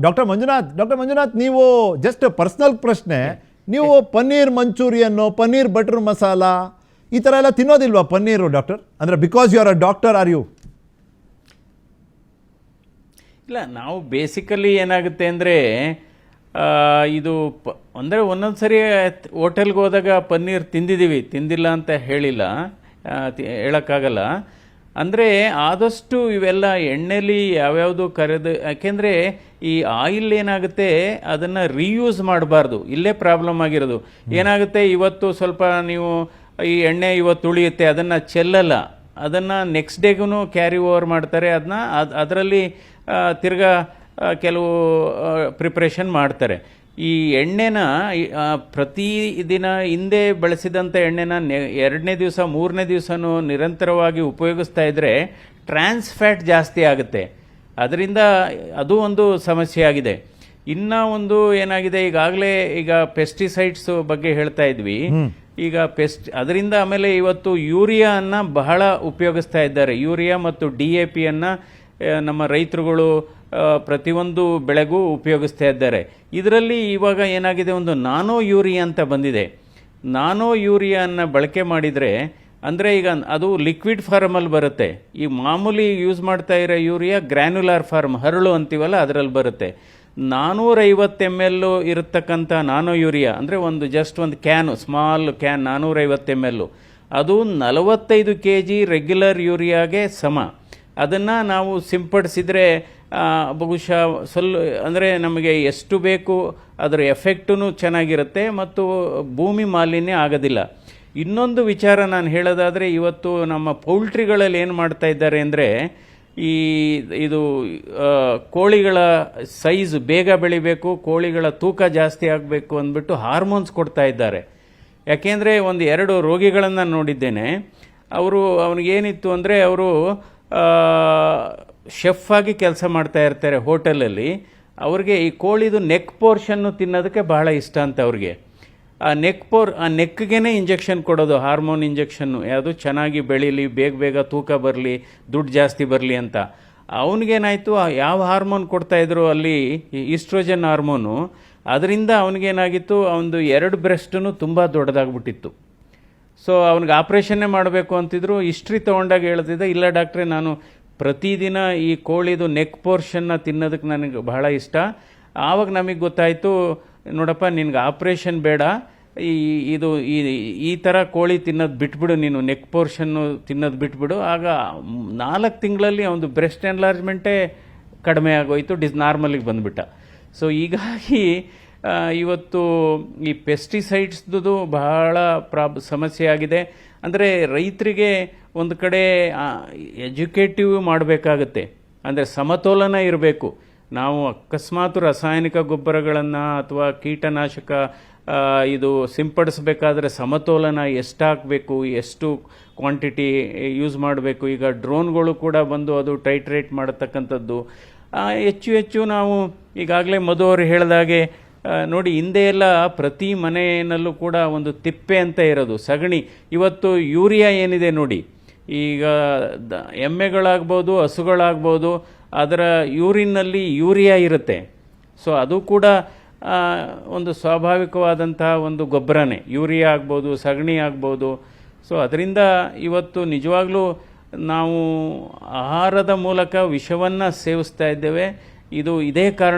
Doctor Manjunath, ನೀವು just personal ಪ್ರಶ್ನೆ, ನೀವು ಪನ್ನೀರ್ ಮಂಚೂರಿಯನ್ನು, ಪನ್ನೀರ್ ಬಟರ್ ಮಸಾಲ ಈ ಥರ ಎಲ್ಲ ತಿನ್ನೋದಿಲ್ವಾ ಪನ್ನೀರು ಡಾಕ್ಟರ್? ಅಂದರೆ because you are a doctor are you? ಇಲ್ಲ, ನಾವು ಬೇಸಿಕಲಿ ಏನಾಗುತ್ತೆ ಅಂದರೆ ಇದು ಅಂದರೆ ಒಂದೊಂದು ಸರಿ ಹೋಟೆಲ್ಗೆ ಹೋದಾಗ ಪನ್ನೀರ್ ತಿಂದಿದ್ದೀವಿ, ತಿಂದಿಲ್ಲ ಅಂತ ಹೇಳೋಕ್ಕಾಗಲ್ಲ. ಅಂದರೆ ಆದಷ್ಟು ಇವೆಲ್ಲ ಎಣ್ಣೆಲಿ ಯಾವ್ಯಾವುದು ಕರೆದು, ಯಾಕೆಂದರೆ ಈ ಆಯಿಲ್ ಏನಾಗುತ್ತೆ ಅದನ್ನು ರೀಯೂಸ್ ಮಾಡಬಾರ್ದು. ಇಲ್ಲೇ ಪ್ರಾಬ್ಲಮ್ ಆಗಿರೋದು. ಏನಾಗುತ್ತೆ, ಇವತ್ತು ಸ್ವಲ್ಪ ನೀವು ಈ ಎಣ್ಣೆ ಇವತ್ತು ಉಳಿಯುತ್ತೆ, ಅದನ್ನು ಚೆಲ್ಲಲ್ಲ, ಅದನ್ನು ನೆಕ್ಸ್ಟ್ ಡೇಗೂ ಕ್ಯಾರಿ ಓವರ್ ಮಾಡ್ತಾರೆ. ಅದರಲ್ಲಿ ತಿರ್ಗಾ ಕೆಲವು ಪ್ರಿಪ್ರೇಷನ್ ಮಾಡ್ತಾರೆ. ಈ ಎಣ್ಣೆನ ಪ್ರತಿದಿನ ಹಿಂದೆ ಬಳಸಿದಂಥ ಎಣ್ಣೆನ 2ನೇ ದಿವಸ 3ನೇ ದಿವಸನೂ ನಿರಂತರವಾಗಿ ಉಪಯೋಗಿಸ್ತಾ ಇದ್ದರೆ ಟ್ರಾನ್ಸ್ ಫ್ಯಾಟ್ ಜಾಸ್ತಿ ಆಗುತ್ತೆ. ಅದರಿಂದ ಅದು ಒಂದು ಸಮಸ್ಯೆ ಆಗಿದೆ. ಇನ್ನು ಒಂದು ಏನಾಗಿದೆ, ಈಗ ಪೆಸ್ಟಿಸೈಡ್ಸ್ ಬಗ್ಗೆ ಹೇಳ್ತಾ ಇದ್ವಿ. ಈಗ ಅದರಿಂದ ಆಮೇಲೆ ಇವತ್ತು ಯೂರಿಯಾನ ಬಹಳ ಉಪಯೋಗಿಸ್ತಾ ಇದ್ದಾರೆ. ಯೂರಿಯಾ ಮತ್ತು DAP ನಮ್ಮ ರೈತರುಗಳು ಪ್ರತಿಯೊಂದು ಬೆಳೆಗೂ ಉಪಯೋಗಿಸ್ತಾ ಇದ್ದಾರೆ. ಇದರಲ್ಲಿ ಇವಾಗ ಏನಾಗಿದೆ, ಒಂದು ನಾನೋ ಯೂರಿಯಾ ಅಂತ ಬಂದಿದೆ. ನಾನೋ ಯೂರಿಯಾನ ಬಳಕೆ ಮಾಡಿದರೆ, ಅಂದರೆ ಈಗ ಅದು ಲಿಕ್ವಿಡ್ ಫಾರ್ಮಲ್ಲಿ ಬರುತ್ತೆ. ಈ ಮಾಮೂಲಿ ಯೂಸ್ ಮಾಡ್ತಾ ಇರೋ ಯೂರಿಯಾ ಗ್ರ್ಯಾನ್ಯುಲಾರ್ ಫಾರ್ಮ್, ಹರಳು ಅಂತೀವಲ್ಲ, ಅದರಲ್ಲಿ ಬರುತ್ತೆ. 450 ml ಇರತಕ್ಕಂಥ ನಾನೋ ಯೂರಿಯಾ, ಅಂದರೆ ಒಂದು ಕ್ಯಾನು, ಸ್ಮಾಲ್ ಕ್ಯಾನ್ 450 ml, ಅದು 45 kg ರೆಗ್ಯುಲರ್ ಯೂರಿಯಾಗೆ ಸಮ. ಅದನ್ನು ನಾವು ಸಿಂಪಡಿಸಿದರೆ ಬಹುಶಃ ಅಂದರೆ ನಮಗೆ ಎಷ್ಟು ಬೇಕು ಅದರ ಎಫೆಕ್ಟೂ ಚೆನ್ನಾಗಿರುತ್ತೆ ಮತ್ತು ಭೂಮಿ ಮಾಲಿನ್ಯ ಆಗೋದಿಲ್ಲ. ಇನ್ನೊಂದು ವಿಚಾರ ನಾನು ಹೇಳೋದಾದರೆ, ಇವತ್ತು ನಮ್ಮ ಪೌಲ್ಟ್ರಿಗಳಲ್ಲಿ ಏನು ಮಾಡ್ತಾ ಇದ್ದಾರೆ ಅಂದರೆ, ಇದು ಕೋಳಿಗಳ ಸೈಜ್ ಬೇಗ ಬೆಳಿಬೇಕು, ಕೋಳಿಗಳ ತೂಕ ಜಾಸ್ತಿ ಆಗಬೇಕು ಅಂದ್ಬಿಟ್ಟು ಹಾರ್ಮೋನ್ಸ್ ಕೊಡ್ತಾ ಇದ್ದಾರೆ. ಯಾಕೆಂದರೆ 2 ರೋಗಿಗಳನ್ನು ನೋಡಿದ್ದೇನೆ. ಅವನಿಗೇನಿತ್ತು ಅಂದರೆ, ಅವರು ಶೆಫ್ ಆಗಿ ಕೆಲಸ ಮಾಡ್ತಾ ಇರ್ತಾರೆ ಹೋಟೆಲಲ್ಲಿ. ಅವ್ರಿಗೆ ಈ ಕೋಳಿದು ನೆಕ್ ಪೋರ್ಷನ್ನು ತಿನ್ನೋದಕ್ಕೆ ಬಹಳ ಇಷ್ಟ ಅಂತ ಅವ್ರಿಗೆ. ಆ ನೆಕ್ಗೆ ಇಂಜೆಕ್ಷನ್ ಕೊಡೋದು, ಹಾರ್ಮೋನ್ ಇಂಜೆಕ್ಷನ್ನು, ಯಾವುದು ಚೆನ್ನಾಗಿ ಬೆಳೀಲಿ, ಬೇಗ ತೂಕ ಬರಲಿ, ದುಡ್ಡು ಜಾಸ್ತಿ ಬರಲಿ ಅಂತ. ಅವನಿಗೇನಾಯಿತು, ಯಾವ ಹಾರ್ಮೋನ್ ಕೊಡ್ತಾಯಿದ್ರು ಅಲ್ಲಿ, ಈಸ್ಟ್ರೋಜನ್ ಹಾರ್ಮೋನು, ಅದರಿಂದ ಅವನಿಗೇನಾಗಿತ್ತು, ಅವನದು 2 ಬ್ರೆಸ್ಟೂ ತುಂಬ ದೊಡ್ಡದಾಗ್ಬಿಟ್ಟಿತ್ತು. ಸೊ ಅವನಿಗೆ ಆಪ್ರೇಷನ್ನೇ ಮಾಡಬೇಕು ಅಂತಿದ್ರು. ಹಿಸ್ಟ್ರಿ ತೊಗೊಂಡಾಗ ಹೇಳ್ತಿದ್ದೆ, ಇಲ್ಲ ಡಾಕ್ಟ್ರೇ, ನಾನು ಪ್ರತಿದಿನ ಈ ಕೋಳಿದು ನೆಕ್ ಪೋರ್ಷನ್ನ ತಿನ್ನೋದಕ್ಕೆ ನನಗೆ ಬಹಳ ಇಷ್ಟ. ಆವಾಗ ನಮಗೆ ಗೊತ್ತಾಯಿತು, ನೋಡಪ್ಪ, ನಿನಗೆ ಆಪ್ರೇಷನ್ ಬೇಡ, ಈ ಥರ ಕೋಳಿ ತಿನ್ನೋದು ಬಿಟ್ಬಿಡು, ನೀನು ನೆಕ್ ಪೋರ್ಷನ್ನು ತಿನ್ನೋದು ಬಿಟ್ಬಿಡು. ಆಗ 4 ತಿಂಗಳಲ್ಲಿ ಅವನು ಬ್ರೆಸ್ಟ್ ಎನ್ಲಾರ್ಜ್ಮೆಂಟೇ ಕಡಿಮೆ ಆಗೋಯ್ತು, ನಾರ್ಮಲಿಗೆ ಬಂದುಬಿಟ್ಟ. ಸೊ ಹೀಗಾಗಿ ಇವತ್ತು ಈ ಪೆಸ್ಟಿಸೈಡ್ಸ್ದು ಬಹಳ ಸಮಸ್ಯೆ ಆಗಿದೆ. ಅಂದರೆ ರೈತರಿಗೆ ಒಂದು ಕಡೆ ಎಜುಕೇಟಿವ್ ಮಾಡಬೇಕಾಗತ್ತೆ, ಅಂದರೆ ಸಮತೋಲನ ಇರಬೇಕು. ನಾವು ಅಕಸ್ಮಾತ್ ರಾಸಾಯನಿಕ ಗೊಬ್ಬರಗಳನ್ನು ಅಥವಾ ಕೀಟನಾಶಕ ಇದು ಸಿಂಪಡಿಸಬೇಕಾದ್ರೆ ಸಮತೋಲನ ಎಷ್ಟು ಹಾಕಬೇಕು, ಎಷ್ಟು ಕ್ವಾಂಟಿಟಿ ಯೂಸ್ ಮಾಡಬೇಕು. ಈಗ ಡ್ರೋನ್ಗಳು ಕೂಡ ಬಂದು ಅದು ಟೈಟ್ರೇಟ್ ಮಾಡತಕ್ಕಂಥದ್ದು. ಹೆಚ್ಚು ನಾವು ಈಗಾಗಲೇ ಮಧು ಅವರು ಹೇಳಿದಾಗೆ ನೋಡಿ, ಹಿಂದೆ ಎಲ್ಲ ಪ್ರತಿ ಮನೆಯಲ್ಲೂ ಕೂಡ ಒಂದು ತಿಪ್ಪೆ ಅಂತ ಇರೋದು, ಸಗಣಿ. ಇವತ್ತು ಯೂರಿಯಾ ಏನಿದೆ ನೋಡಿ, ಈಗ ಎಮ್ಮೆಗಳಾಗ್ಬೋದು, ಹಸುಗಳಾಗ್ಬೋದು, ಅದರ ಯೂರಿನ್ನಲ್ಲಿ ಯೂರಿಯಾ ಇರುತ್ತೆ. ಸೊ ಅದು ಕೂಡ ಒಂದು ಸ್ವಾಭಾವಿಕವಾದಂತಹ ಒಂದು ಗೊಬ್ಬರನೇ. ಯೂರಿಯಾ ಆಗ್ಬೋದು, ಸಗಣಿ ಆಗ್ಬೋದು. ಸೊ ಅದರಿಂದ ಇವತ್ತು ನಿಜವಾಗ್ಲೂ ನಾವು ಆಹಾರದ ಮೂಲಕ ವಿಷವನ್ನು ಸೇವಿಸ್ತಾ ಇದ್ದೇವೆ. ಇದೇ ಕಾರಣ